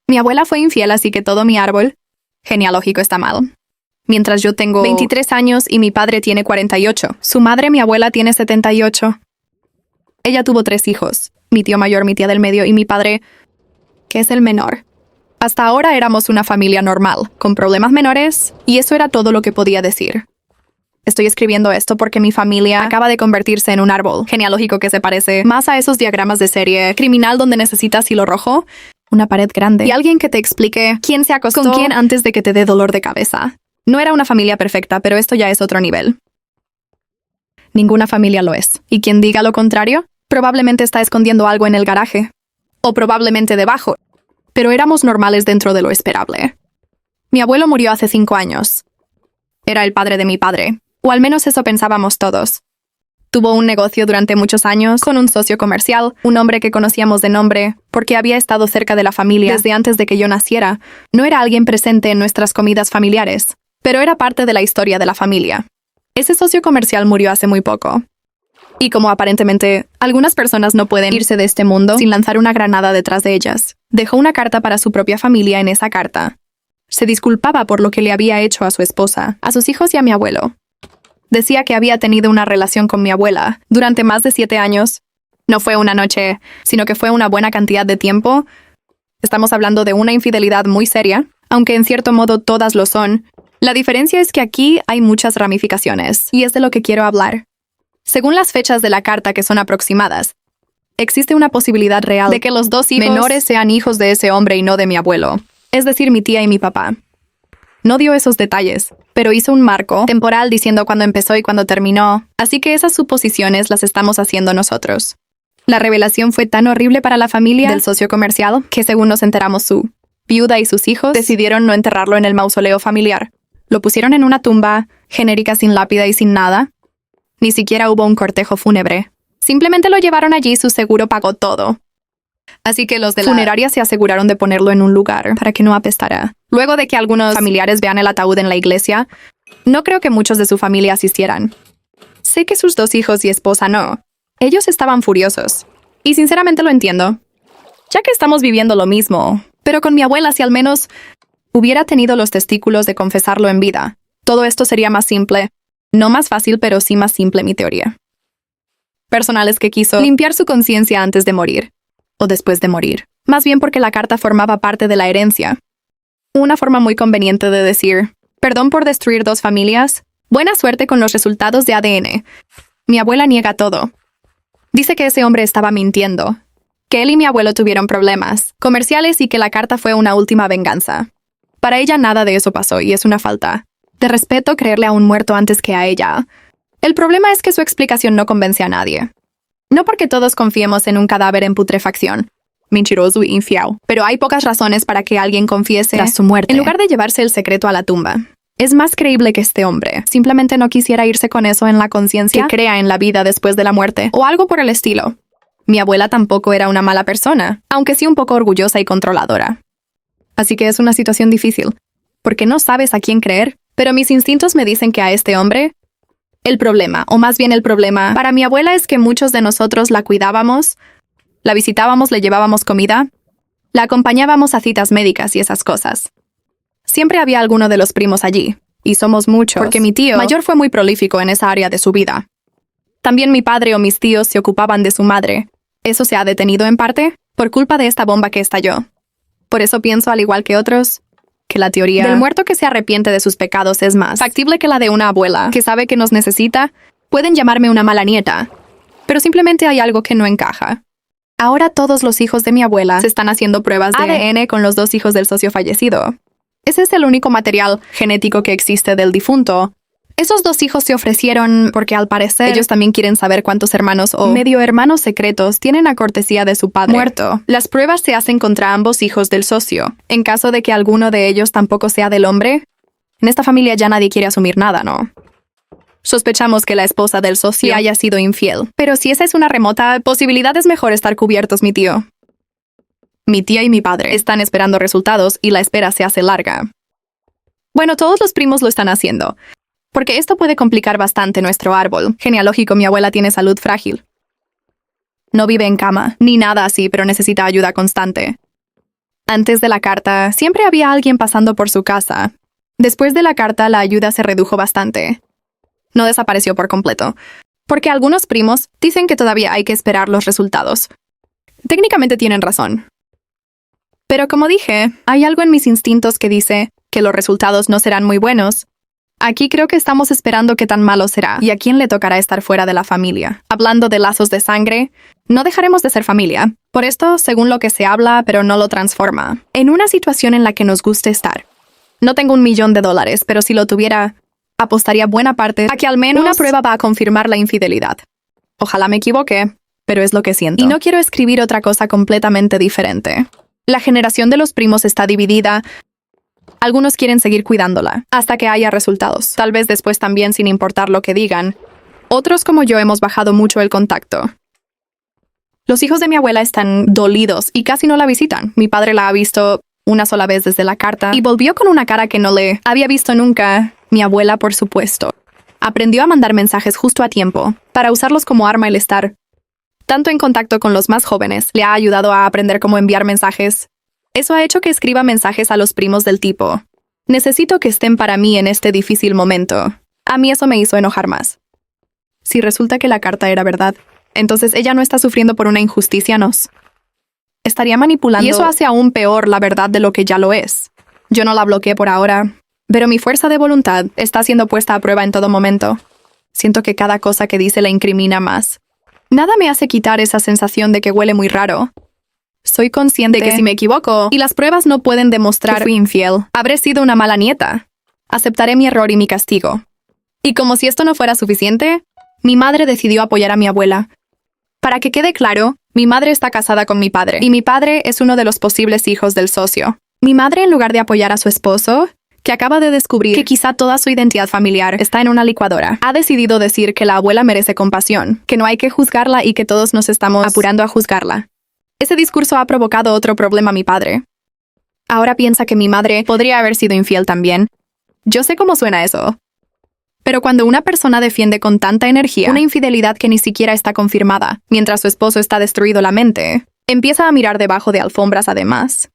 Mi abuela fue infiel, así que todo mi árbol genealógico está mal. Mientras yo tengo 23 años y mi padre tiene 48. Su madre, mi abuela, tiene 78. Ella tuvo 3 hijos. Mi tío mayor, mi tía del medio y mi padre, que es el menor. Hasta ahora éramos una familia normal, con problemas menores, y eso era todo lo que podía decir. Estoy escribiendo esto porque mi familia acaba de convertirse en un árbol genealógico que se parece más a esos diagramas de serie criminal donde necesitas hilo rojo, una pared grande y alguien que te explique quién se acostó con quién antes de que te dé dolor de cabeza. No era una familia perfecta, pero esto ya es otro nivel. Ninguna familia lo es. Y quien diga lo contrario, probablemente está escondiendo algo en el garaje. O probablemente debajo. Pero éramos normales dentro de lo esperable. Mi abuelo murió hace 5 años. Era el padre de mi padre. O al menos eso pensábamos todos. Tuvo un negocio durante muchos años con un socio comercial, un hombre que conocíamos de nombre, porque había estado cerca de la familia desde antes de que yo naciera. No era alguien presente en nuestras comidas familiares, pero era parte de la historia de la familia. Ese socio comercial murió hace muy poco. Y como aparentemente algunas personas no pueden irse de este mundo sin lanzar una granada detrás de ellas, dejó una carta para su propia familia. En esa carta se disculpaba por lo que le había hecho a su esposa, a sus hijos y a mi abuelo. Decía que había tenido una relación con mi abuela durante más de 7 años. No fue una noche, sino que fue una buena cantidad de tiempo. Estamos hablando de una infidelidad muy seria, aunque en cierto modo todas lo son. La diferencia es que aquí hay muchas ramificaciones, y es de lo que quiero hablar. Según las fechas de la carta, que son aproximadas, existe una posibilidad real de que los 2 hijos menores sean hijos de ese hombre y no de mi abuelo, es decir, mi tía y mi papá. No dio esos detalles, pero hizo un marco temporal diciendo cuándo empezó y cuándo terminó, así que esas suposiciones las estamos haciendo nosotros. La revelación fue tan horrible para la familia del socio comercial que, según nos enteramos, su viuda y sus hijos decidieron no enterrarlo en el mausoleo familiar. Lo pusieron en una tumba genérica sin lápida y sin nada. Ni siquiera hubo un cortejo fúnebre. Simplemente lo llevaron allí y su seguro pagó todo. Así que los de la funeraria se aseguraron de ponerlo en un lugar para que no apestara. Luego de que algunos familiares vean el ataúd en la iglesia, no creo que muchos de su familia asistieran. Sé que sus 2 hijos y esposa no. Ellos estaban furiosos. Y sinceramente lo entiendo. Ya que estamos viviendo lo mismo, pero con mi abuela, si al menos hubiera tenido los testículos de confesarlo en vida, todo esto sería más simple. No más fácil, pero sí más simple, mi teoría. Personal es que quiso limpiar su conciencia antes de morir. O después de morir. Más bien porque la carta formaba parte de la herencia. Una forma muy conveniente de decir, perdón por destruir 2 familias, buena suerte con los resultados de ADN. Mi abuela niega todo. Dice que ese hombre estaba mintiendo, que él y mi abuelo tuvieron problemas comerciales y que la carta fue una última venganza. Para ella nada de eso pasó y es una falta de respeto creerle a un muerto antes que a ella. El problema es que su explicación no convence a nadie. No porque todos confiemos en un cadáver en putrefacción, mentiroso y infiel, pero hay pocas razones para que alguien confiese tras su muerte, en lugar de llevarse el secreto a la tumba. Es más creíble que este hombre simplemente no quisiera irse con eso en la conciencia, que crea en la vida después de la muerte, o algo por el estilo. Mi abuela tampoco era una mala persona, aunque sí un poco orgullosa y controladora. Así que es una situación difícil, porque no sabes a quién creer, pero mis instintos me dicen que a este hombre. El problema, o más bien el problema, para mi abuela es que muchos de nosotros la cuidábamos, la visitábamos, le llevábamos comida, la acompañábamos a citas médicas y esas cosas. Siempre había alguno de los primos allí, y somos muchos, porque mi tío mayor fue muy prolífico en esa área de su vida. También mi padre o mis tíos se ocupaban de su madre. Eso se ha detenido en parte por culpa de esta bomba que estalló. Por eso pienso, al igual que otros, que la teoría del muerto que se arrepiente de sus pecados es más factible que la de una abuela que sabe que nos necesita. Pueden llamarme una mala nieta, pero simplemente hay algo que no encaja. Ahora todos los hijos de mi abuela se están haciendo pruebas de ADN con los 2 hijos del socio fallecido. Ese es el único material genético que existe del difunto. Esos 2 hijos se ofrecieron porque al parecer ellos también quieren saber cuántos hermanos o medio hermanos secretos tienen a cortesía de su padre muerto. Las pruebas se hacen contra ambos hijos del socio. En caso de que alguno de ellos tampoco sea del hombre, en esta familia ya nadie quiere asumir nada, ¿no? Sospechamos que la esposa del socio haya sido infiel. Pero si esa es una remota posibilidad, es mejor estar cubiertos, mi tío. Mi tía y mi padre están esperando resultados y la espera se hace larga. Bueno, todos los primos lo están haciendo. Porque esto puede complicar bastante nuestro árbol genealógico. Mi abuela tiene salud frágil. No vive en cama, ni nada así, pero necesita ayuda constante. Antes de la carta, siempre había alguien pasando por su casa. Después de la carta, la ayuda se redujo bastante. No desapareció por completo, porque algunos primos dicen que todavía hay que esperar los resultados. Técnicamente tienen razón. Pero como dije, hay algo en mis instintos que dice que los resultados no serán muy buenos. Aquí creo que estamos esperando qué tan malo será y a quién le tocará estar fuera de la familia. Hablando de lazos de sangre, no dejaremos de ser familia. Por esto, según lo que se habla, pero no lo transforma. En una situación en la que nos guste estar. No tengo $1,000,000, pero si lo tuviera, apostaría buena parte a que al menos una prueba va a confirmar la infidelidad. Ojalá me equivoque, pero es lo que siento. Y no quiero escribir otra cosa completamente diferente. La generación de los primos está dividida. Algunos quieren seguir cuidándola hasta que haya resultados. Tal vez después también, sin importar lo que digan. Otros como yo hemos bajado mucho el contacto. Los hijos de mi abuela están dolidos y casi no la visitan. Mi padre la ha visto una sola vez desde la carta y volvió con una cara que no le había visto nunca. Mi abuela, por supuesto, aprendió a mandar mensajes justo a tiempo para usarlos como arma. El estar tanto en contacto con los más jóvenes le ha ayudado a aprender cómo enviar mensajes. Eso ha hecho que escriba mensajes a los primos del tipo: necesito que estén para mí en este difícil momento. A mí eso me hizo enojar más. Si resulta que la carta era verdad, entonces ella no está sufriendo por una injusticia, nos estaría manipulando. Y eso hace aún peor la verdad de lo que ya lo es. Yo no la bloqueé por ahora, pero mi fuerza de voluntad está siendo puesta a prueba en todo momento. Siento que cada cosa que dice la incrimina más. Nada me hace quitar esa sensación de que huele muy raro. Soy consciente de que si me equivoco y las pruebas no pueden demostrar que fui infiel, habré sido una mala nieta. Aceptaré mi error y mi castigo. Y como si esto no fuera suficiente, mi madre decidió apoyar a mi abuela. Para que quede claro, mi madre está casada con mi padre, y mi padre es uno de los posibles hijos del socio. Mi madre, en lugar de apoyar a su esposo, que acaba de descubrir que quizá toda su identidad familiar está en una licuadora, ha decidido decir que la abuela merece compasión, que no hay que juzgarla y que todos nos estamos apurando a juzgarla. Ese discurso ha provocado otro problema a mi padre. Ahora piensa que mi madre podría haber sido infiel también. Yo sé cómo suena eso. Pero cuando una persona defiende con tanta energía una infidelidad que ni siquiera está confirmada, mientras su esposo está destruido la mente, empieza a mirar debajo de alfombras además.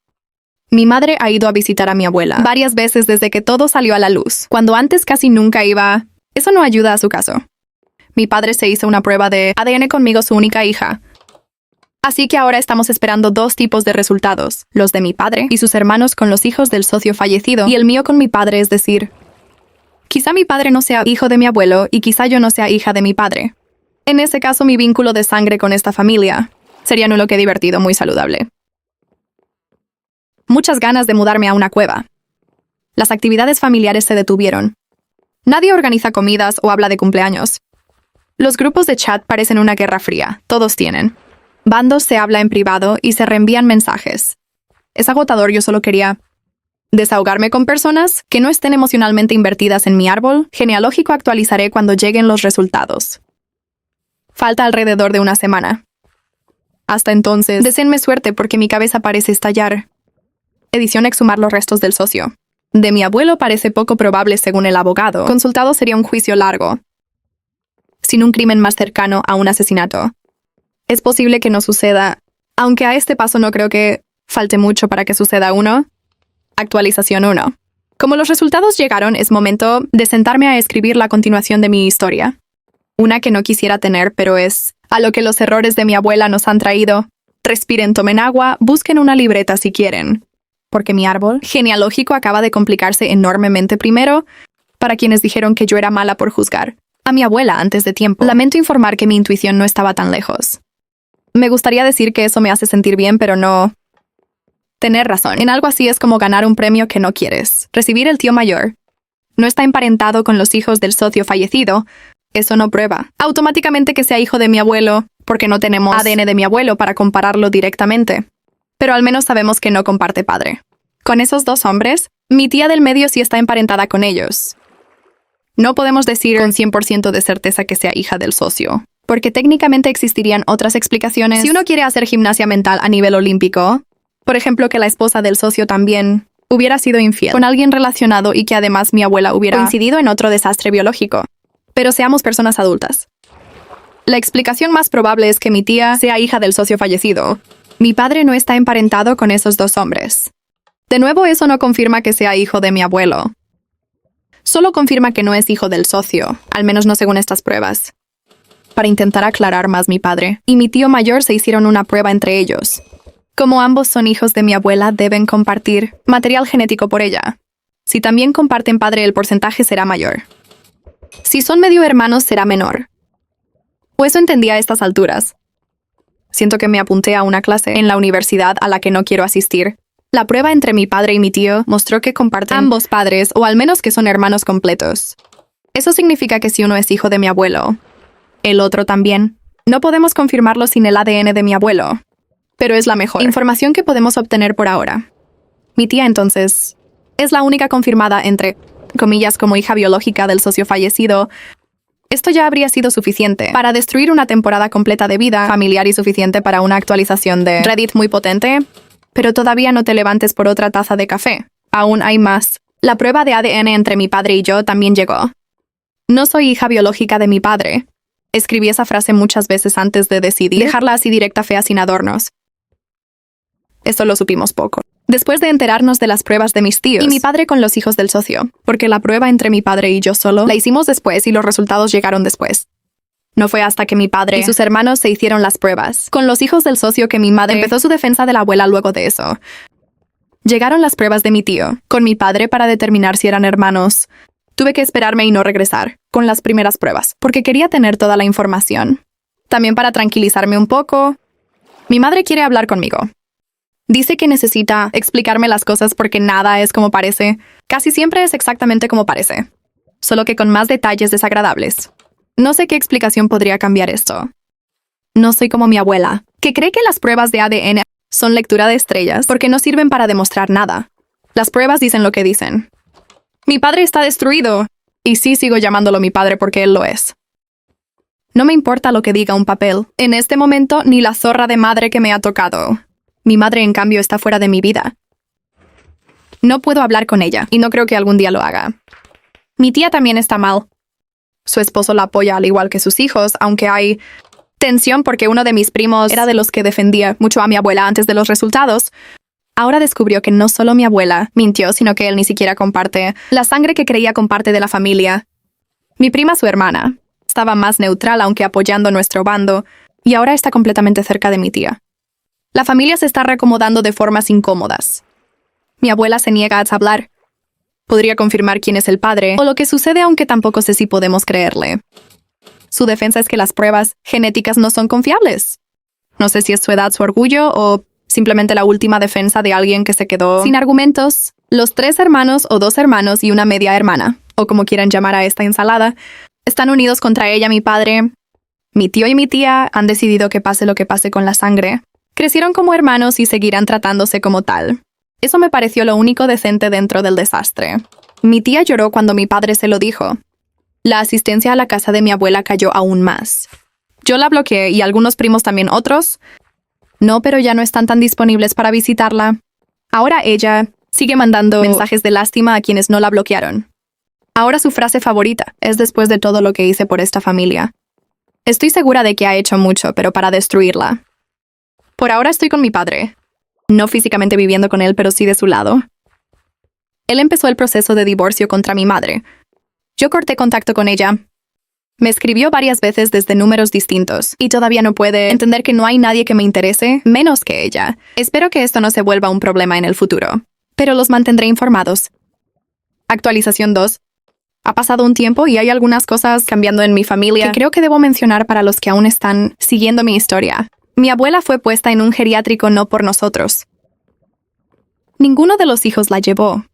Mi madre ha ido a visitar a mi abuela varias veces desde que todo salió a la luz, cuando antes casi nunca iba. Eso no ayuda a su caso. Mi padre se hizo una prueba de ADN conmigo, su única hija. Así que ahora estamos esperando 2 tipos de resultados, los de mi padre y sus hermanos con los hijos del socio fallecido, y el mío con mi padre, es decir, quizá mi padre no sea hijo de mi abuelo y quizá yo no sea hija de mi padre. En ese caso, mi vínculo de sangre con esta familia sería nulo que divertido, muy saludable. Muchas ganas de mudarme a una cueva. Las actividades familiares se detuvieron. Nadie organiza comidas o habla de cumpleaños. Los grupos de chat parecen una guerra fría, todos tienen. Bandos se habla en privado y se reenvían mensajes. Es agotador. Yo solo quería desahogarme con personas que no estén emocionalmente invertidas en mi árbol genealógico. Actualizaré cuando lleguen los resultados. Falta alrededor de una semana. Hasta entonces, deseenme suerte porque mi cabeza parece estallar. Edición: exhumar los restos del socio. De mi abuelo parece poco probable según el abogado. Consultado sería un juicio largo, sin un crimen más cercano a un asesinato. Es posible que no suceda, aunque a este paso no creo que falte mucho para que suceda uno. Actualización 1. Como los resultados llegaron, es momento de sentarme a escribir la continuación de mi historia. Una que no quisiera tener, pero es a lo que los errores de mi abuela nos han traído. Respiren, tomen agua, busquen una libreta si quieren. Porque mi árbol genealógico acaba de complicarse enormemente. Primero, para quienes dijeron que yo era mala por juzgar a mi abuela antes de tiempo. Lamento informar que mi intuición no estaba tan lejos. Me gustaría decir que eso me hace sentir bien, pero no. Tener razón. En algo así es como ganar un premio que no quieres. Recibir el tío mayor. No está emparentado con los hijos del socio fallecido. Eso no prueba automáticamente que sea hijo de mi abuelo, porque no tenemos ADN de mi abuelo para compararlo directamente. Pero al menos sabemos que no comparte padre. Con esos 2 hombres, mi tía del medio sí está emparentada con ellos. No podemos decir con 100% de certeza que sea hija del socio, porque técnicamente existirían otras explicaciones. Si uno quiere hacer gimnasia mental a nivel olímpico, por ejemplo, que la esposa del socio también hubiera sido infiel con alguien relacionado y que además mi abuela hubiera coincidido en otro desastre biológico. Pero seamos personas adultas. La explicación más probable es que mi tía sea hija del socio fallecido. Mi padre no está emparentado con esos dos hombres. De nuevo, eso no confirma que sea hijo de mi abuelo. Solo confirma que no es hijo del socio, al menos no según estas pruebas. Para intentar aclarar más, mi padre y mi tío mayor se hicieron una prueba entre ellos. Como ambos son hijos de mi abuela, deben compartir material genético por ella. Si también comparten padre, el porcentaje será mayor. Si son medio hermanos, será menor. O eso entendía a estas alturas. Siento que me apunté a una clase en la universidad a la que no quiero asistir. La prueba entre mi padre y mi tío mostró que comparten ambos padres, o al menos que son hermanos completos. Eso significa que si uno es hijo de mi abuelo, el otro también. No podemos confirmarlo sin el ADN de mi abuelo, pero es la mejor información que podemos obtener por ahora. Mi tía, entonces, es la única confirmada entre comillas como hija biológica del socio fallecido. Esto ya habría sido suficiente para destruir una temporada completa de vida familiar y suficiente para una actualización de Reddit muy potente. Pero todavía no te levantes por otra taza de café. Aún hay más. La prueba de ADN entre mi padre y yo también llegó. No soy hija biológica de mi padre. Escribí esa frase muchas veces antes de decidir dejarla así directa, fea, sin adornos. Esto lo supimos poco. Después de enterarnos de las pruebas de mis tíos y mi padre con los hijos del socio, porque la prueba entre mi padre y yo solo la hicimos después y los resultados llegaron después. No fue hasta que mi padre y sus hermanos se hicieron las pruebas con los hijos del socio que mi madre empezó su defensa de la abuela luego de eso. Llegaron las pruebas de mi tío con mi padre para determinar si eran hermanos. Tuve que esperarme y no regresar con las primeras pruebas, porque quería tener toda la información. También para tranquilizarme un poco. Mi madre quiere hablar conmigo. Dice que necesita explicarme las cosas porque nada es como parece. Casi siempre es exactamente como parece, solo que con más detalles desagradables. No sé qué explicación podría cambiar esto. No soy como mi abuela, que cree que las pruebas de ADN son lectura de estrellas porque no sirven para demostrar nada. Las pruebas dicen lo que dicen. Mi padre está destruido. Y sí, sigo llamándolo mi padre porque él lo es. No me importa lo que diga un papel, en este momento, ni la zorra de madre que me ha tocado. Mi madre, en cambio, está fuera de mi vida. No puedo hablar con ella, y no creo que algún día lo haga. Mi tía también está mal. Su esposo la apoya al igual que sus hijos, aunque hay tensión porque uno de mis primos era de los que defendía mucho a mi abuela antes de los resultados. Ahora descubrió que no solo mi abuela mintió, sino que él ni siquiera comparte la sangre que creía comparte de la familia. Mi prima, su hermana, estaba más neutral aunque apoyando nuestro bando, y ahora está completamente cerca de mi tía. La familia se está reacomodando de formas incómodas. Mi abuela se niega a hablar. Podría confirmar quién es el padre o lo que sucede, aunque tampoco sé si podemos creerle. Su defensa es que las pruebas genéticas no son confiables. No sé si es su edad, su orgullo o simplemente la última defensa de alguien que se quedó sin argumentos. Los 3 hermanos o 2 hermanos y una media hermana, o como quieran llamar a esta ensalada, están unidos contra ella, mi padre. Mi tío y mi tía han decidido que pase lo que pase con la sangre. Crecieron como hermanos y seguirán tratándose como tal. Eso me pareció lo único decente dentro del desastre. Mi tía lloró cuando mi padre se lo dijo. La asistencia a la casa de mi abuela cayó aún más. Yo la bloqueé y algunos primos también, otros no, pero ya no están tan disponibles para visitarla. Ahora ella sigue mandando mensajes de lástima a quienes no la bloquearon. Ahora su frase favorita es después de todo lo que hice por esta familia. Estoy segura de que ha hecho mucho, pero para destruirla. Por ahora estoy con mi padre. No físicamente viviendo con él, pero sí de su lado. Él empezó el proceso de divorcio contra mi madre. Yo corté contacto con ella. Me escribió varias veces desde números distintos y todavía no puede entender que no hay nadie que me interese menos que ella. Espero que esto no se vuelva un problema en el futuro, pero los mantendré informados. Actualización 2. Ha pasado un tiempo y hay algunas cosas cambiando en mi familia que creo que debo mencionar para los que aún están siguiendo mi historia. Mi abuela fue puesta en un geriátrico no por nosotros. Ninguno de los hijos la llevó.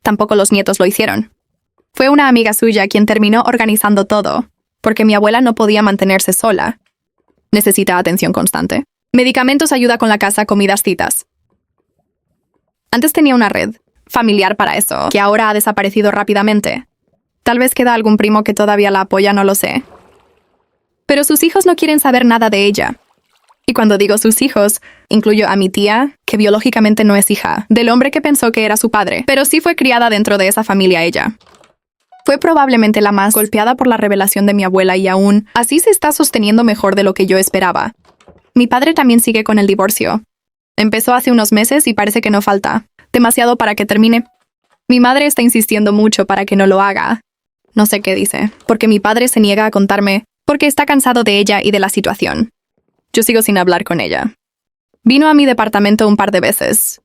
Tampoco los nietos lo hicieron. Fue una amiga suya quien terminó organizando todo, porque mi abuela no podía mantenerse sola. Necesita atención constante. Medicamentos, ayuda con la casa, comidas, citas. Antes tenía una red familiar para eso, que ahora ha desaparecido rápidamente. Tal vez queda algún primo que todavía la apoya, no lo sé. Pero sus hijos no quieren saber nada de ella. Y cuando digo sus hijos, incluyo a mi tía, que biológicamente no es hija del hombre que pensó que era su padre, pero sí fue criada dentro de esa familia ella. Fue probablemente la más golpeada por la revelación de mi abuela y aún así se está sosteniendo mejor de lo que yo esperaba. Mi padre también sigue con el divorcio. Empezó hace unos meses y parece que no falta demasiado para que termine. Mi madre está insistiendo mucho para que no lo haga. No sé qué dice, porque mi padre se niega a contarme porque está cansado de ella y de la situación. Yo sigo sin hablar con ella. Vino a mi departamento un par de veces.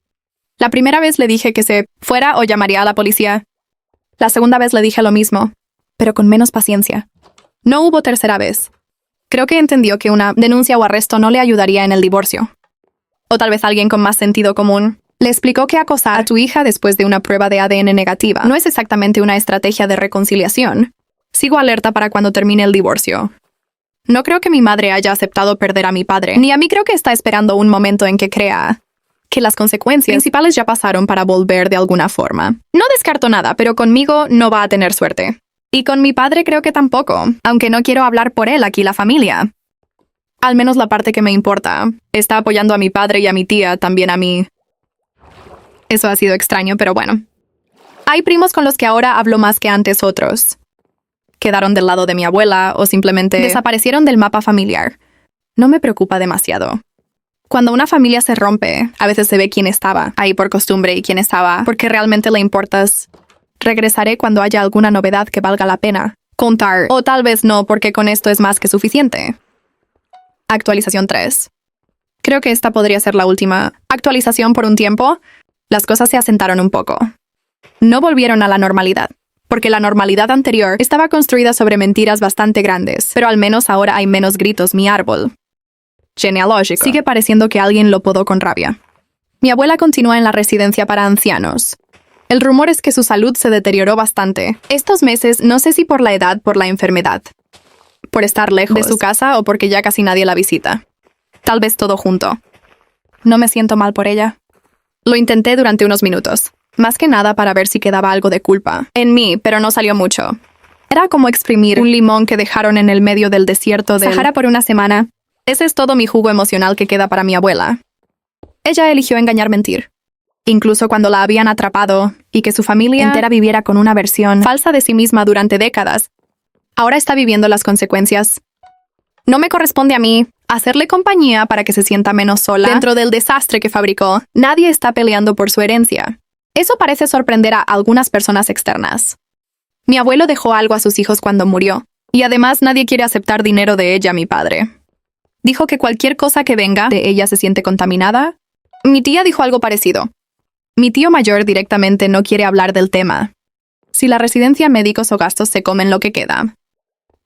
La primera vez le dije que se fuera o llamaría a la policía. La segunda vez le dije lo mismo, pero con menos paciencia. No hubo tercera vez. Creo que entendió que una denuncia o arresto no le ayudaría en el divorcio. O tal vez alguien con más sentido común le explicó que acosar a tu hija después de una prueba de ADN negativa no es exactamente una estrategia de reconciliación. Sigo alerta para cuando termine el divorcio. No creo que mi madre haya aceptado perder a mi padre, ni a mí creo que está esperando un momento en que crea que las consecuencias principales ya pasaron para volver de alguna forma. No descarto nada, pero conmigo no va a tener suerte. Y con mi padre creo que tampoco, aunque no quiero hablar por él aquí la familia. Al menos la parte que me importa. Está apoyando a mi padre y a mi tía, también a mí. Eso ha sido extraño, pero bueno. Hay primos con los que ahora hablo más que antes otros. Quedaron del lado de mi abuela o simplemente desaparecieron del mapa familiar. No me preocupa demasiado. Cuando una familia se rompe, a veces se ve quién estaba ahí por costumbre y quién estaba porque realmente le importas. Regresaré cuando haya alguna novedad que valga la pena contar, o tal vez no, porque con esto es más que suficiente. Actualización 3. Creo que esta podría ser la última actualización por un tiempo. Las cosas se asentaron un poco. No volvieron a la normalidad, porque la normalidad anterior estaba construida sobre mentiras bastante grandes, pero al menos ahora hay menos gritos. Mi árbol genealógico sigue pareciendo que alguien lo podó con rabia. Mi abuela continúa en la residencia para ancianos. El rumor es que su salud se deterioró bastante estos meses, no sé si por la edad, por la enfermedad, por estar lejos de su casa o porque ya casi nadie la visita. Tal vez todo junto. No me siento mal por ella. Lo intenté durante unos minutos, más que nada para ver si quedaba algo de culpa en mí, pero no salió mucho. Era como exprimir un limón que dejaron en el medio del desierto de Sahara por una semana. Ese es todo mi jugo emocional que queda para mi abuela. Ella eligió engañar, mentir. Incluso cuando la habían atrapado y que su familia entera viviera con una versión falsa de sí misma durante décadas. Ahora está viviendo las consecuencias. No me corresponde a mí hacerle compañía para que se sienta menos sola dentro del desastre que fabricó. Nadie está peleando por su herencia. Eso parece sorprender a algunas personas externas. Mi abuelo dejó algo a sus hijos cuando murió, y además nadie quiere aceptar dinero de ella, mi padre. Dijo que cualquier cosa que venga de ella se siente contaminada. Mi tía dijo algo parecido. Mi tío mayor directamente no quiere hablar del tema. Si la residencia, médicos o gastos se comen lo que queda.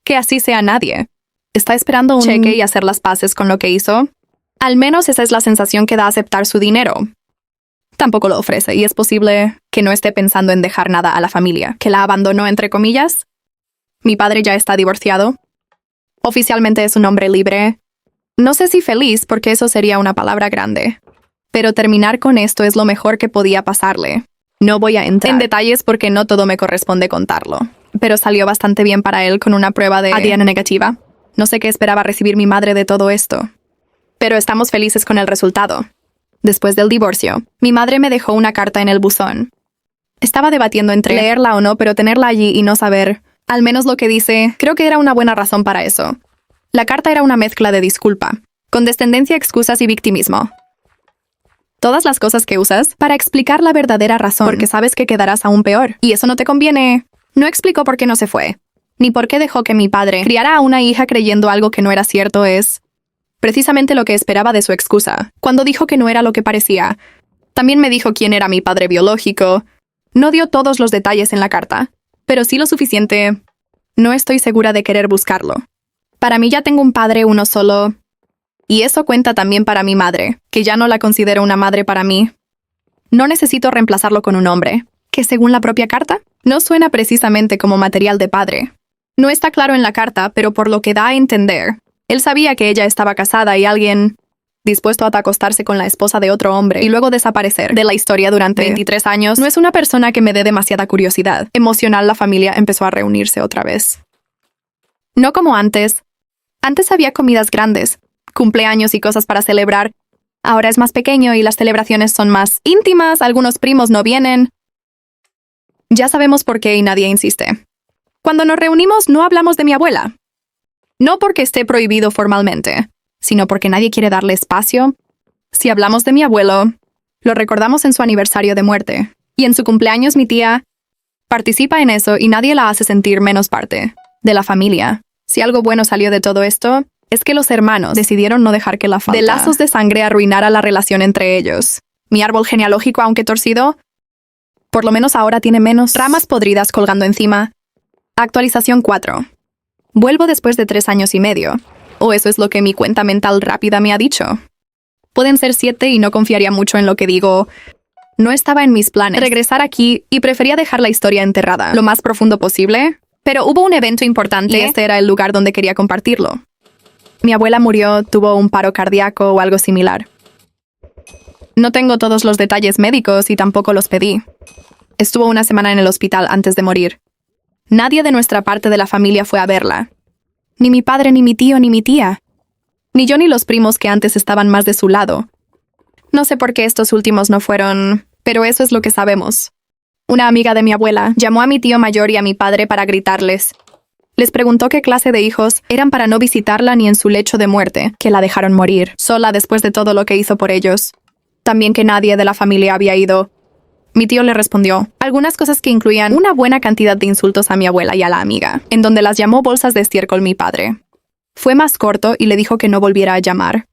Que así sea nadie. Está esperando un cheque y hacer las paces con lo que hizo. Al menos esa es la sensación que da aceptar su dinero. Tampoco lo ofrece y es posible que no esté pensando en dejar nada a la familia, que la abandonó entre comillas. Mi padre ya está divorciado. Oficialmente es un hombre libre. No sé si feliz porque eso sería una palabra grande. Pero terminar con esto es lo mejor que podía pasarle. No voy a entrar en detalles porque no todo me corresponde contarlo. Pero salió bastante bien para él con una prueba de ADN negativa. No sé qué esperaba recibir mi madre de todo esto. Pero estamos felices con el resultado. Después del divorcio, mi madre me dejó una carta en el buzón. Estaba debatiendo entre leerla o no, pero tenerla allí y no saber, al menos lo que dice, creo que era una buena razón para eso. La carta era una mezcla de disculpa, condescendencia, excusas y victimismo. Todas las cosas que usas para explicar la verdadera razón, porque sabes que quedarás aún peor, y eso no te conviene. No explicó por qué no se fue, ni por qué dejó que mi padre criara a una hija creyendo algo que no era cierto. Es precisamente lo que esperaba de su excusa, cuando dijo que no era lo que parecía. También me dijo quién era mi padre biológico. No dio todos los detalles en la carta, pero sí lo suficiente. No estoy segura de querer buscarlo. Para mí ya tengo un padre, uno solo. Y eso cuenta también para mi madre, que ya no la considero una madre para mí. No necesito reemplazarlo con un hombre, que según la propia carta, no suena precisamente como material de padre. No está claro en la carta, pero por lo que da a entender, él sabía que ella estaba casada y alguien dispuesto a acostarse con la esposa de otro hombre y luego desaparecer de la historia durante 23 años no es una persona que me dé demasiada curiosidad. Emocional, la familia empezó a reunirse otra vez. No como antes. Antes había comidas grandes, cumpleaños y cosas para celebrar. Ahora es más pequeño y las celebraciones son más íntimas, algunos primos no vienen. Ya sabemos por qué y nadie insiste. Cuando nos reunimos no hablamos de mi abuela. No porque esté prohibido formalmente, sino porque nadie quiere darle espacio. Si hablamos de mi abuelo, lo recordamos en su aniversario de muerte. Y en su cumpleaños mi tía participa en eso y nadie la hace sentir menos parte de la familia. Si algo bueno salió de todo esto, es que los hermanos decidieron no dejar que la falta de lazos de sangre arruinara la relación entre ellos. Mi árbol genealógico, aunque torcido, por lo menos ahora tiene menos ramas podridas colgando encima. Actualización 4. Vuelvo después de 3 años y medio. O eso es lo que mi cuenta mental rápida me ha dicho. Pueden ser 7 y no confiaría mucho en lo que digo. No estaba en mis planes regresar aquí y prefería dejar la historia enterrada lo más profundo posible, pero hubo un evento importante y este era el lugar donde quería compartirlo. Mi abuela murió, tuvo un paro cardíaco o algo similar. No tengo todos los detalles médicos y tampoco los pedí. Estuvo una semana en el hospital antes de morir. Nadie de nuestra parte de la familia fue a verla. Ni mi padre, ni mi tío, ni mi tía. Ni yo ni los primos que antes estaban más de su lado. No sé por qué estos últimos no fueron, pero eso es lo que sabemos. Una amiga de mi abuela llamó a mi tío mayor y a mi padre para gritarles. Les preguntó qué clase de hijos eran para no visitarla ni en su lecho de muerte, que la dejaron morir, sola después de todo lo que hizo por ellos. También que nadie de la familia había ido. Mi tío le respondió algunas cosas que incluían una buena cantidad de insultos a mi abuela y a la amiga, en donde las llamó bolsas de estiércol mi padre. Fue más corto y le dijo que no volviera a llamar.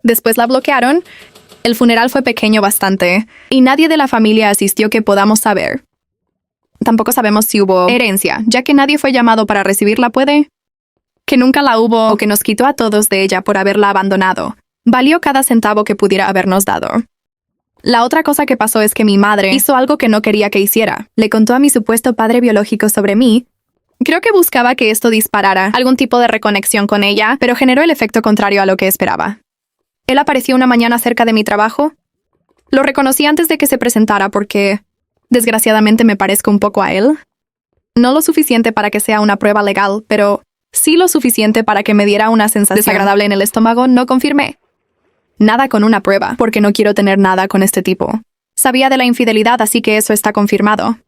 Después la bloquearon. El funeral fue pequeño bastante, y nadie de la familia asistió que podamos saber. Tampoco sabemos si hubo herencia, ya que nadie fue llamado para recibirla, ¿puede? Que nunca la hubo o que nos quitó a todos de ella por haberla abandonado. Valió cada centavo que pudiera habernos dado. La otra cosa que pasó es que mi madre hizo algo que no quería que hiciera. Le contó a mi supuesto padre biológico sobre mí. Creo que buscaba que esto disparara algún tipo de reconexión con ella, pero generó el efecto contrario a lo que esperaba. Él apareció una mañana cerca de mi trabajo. Lo reconocí antes de que se presentara porque, desgraciadamente, me parezco un poco a él. No lo suficiente para que sea una prueba legal, pero sí lo suficiente para que me diera una sensación desagradable en el estómago. No confirmé nada con una prueba, porque no quiero tener nada con este tipo. Sabía de la infidelidad, así que eso está confirmado.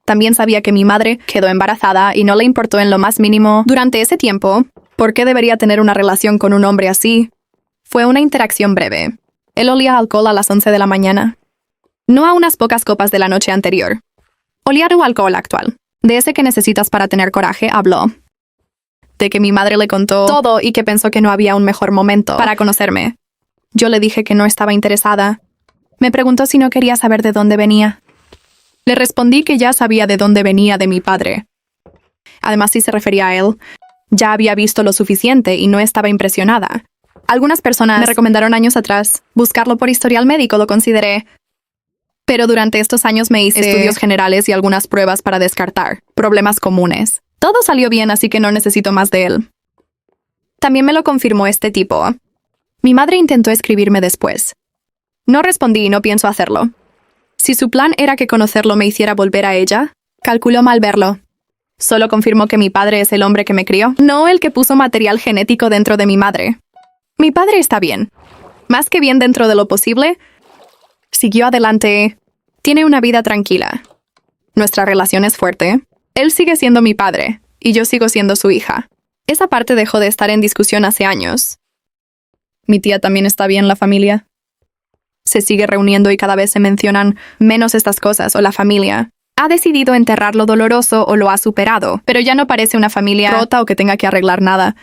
También sabía que mi madre quedó embarazada y no le importó en lo más mínimo durante ese tiempo. ¿Por qué debería tener una relación con un hombre así? Fue una interacción breve. Él olía a alcohol a las 11 de la mañana. No a unas pocas copas de la noche anterior. Olía a alcohol actual. De ese que necesitas para tener coraje, habló. De que mi madre le contó todo y que pensó que no había un mejor momento para conocerme. Yo le dije que no estaba interesada. Me preguntó si no quería saber de dónde venía. Le respondí que ya sabía de dónde venía de mi padre. Además, si se refería a él, ya había visto lo suficiente y no estaba impresionada. Algunas personas me recomendaron años atrás buscarlo por historial médico, lo consideré. Pero durante estos años me hice estudios generales y algunas pruebas para descartar problemas comunes. Todo salió bien, así que no necesito más de él. También me lo confirmó este tipo. Mi madre intentó escribirme después. No respondí y no pienso hacerlo. Si su plan era que conocerlo me hiciera volver a ella, calculó mal verlo. Solo confirmó que mi padre es el hombre que me crió, no el que puso material genético dentro de mi madre. Mi padre está bien. Más que bien dentro de lo posible. Siguió adelante. Tiene una vida tranquila. Nuestra relación es fuerte. Él sigue siendo mi padre, y yo sigo siendo su hija. Esa parte dejó de estar en discusión hace años. Mi tía también está bien, la familia. Se sigue reuniendo y cada vez se mencionan menos estas cosas o la familia. Ha decidido enterrar lo doloroso o lo ha superado, pero ya no parece una familia rota o que tenga que arreglar nada.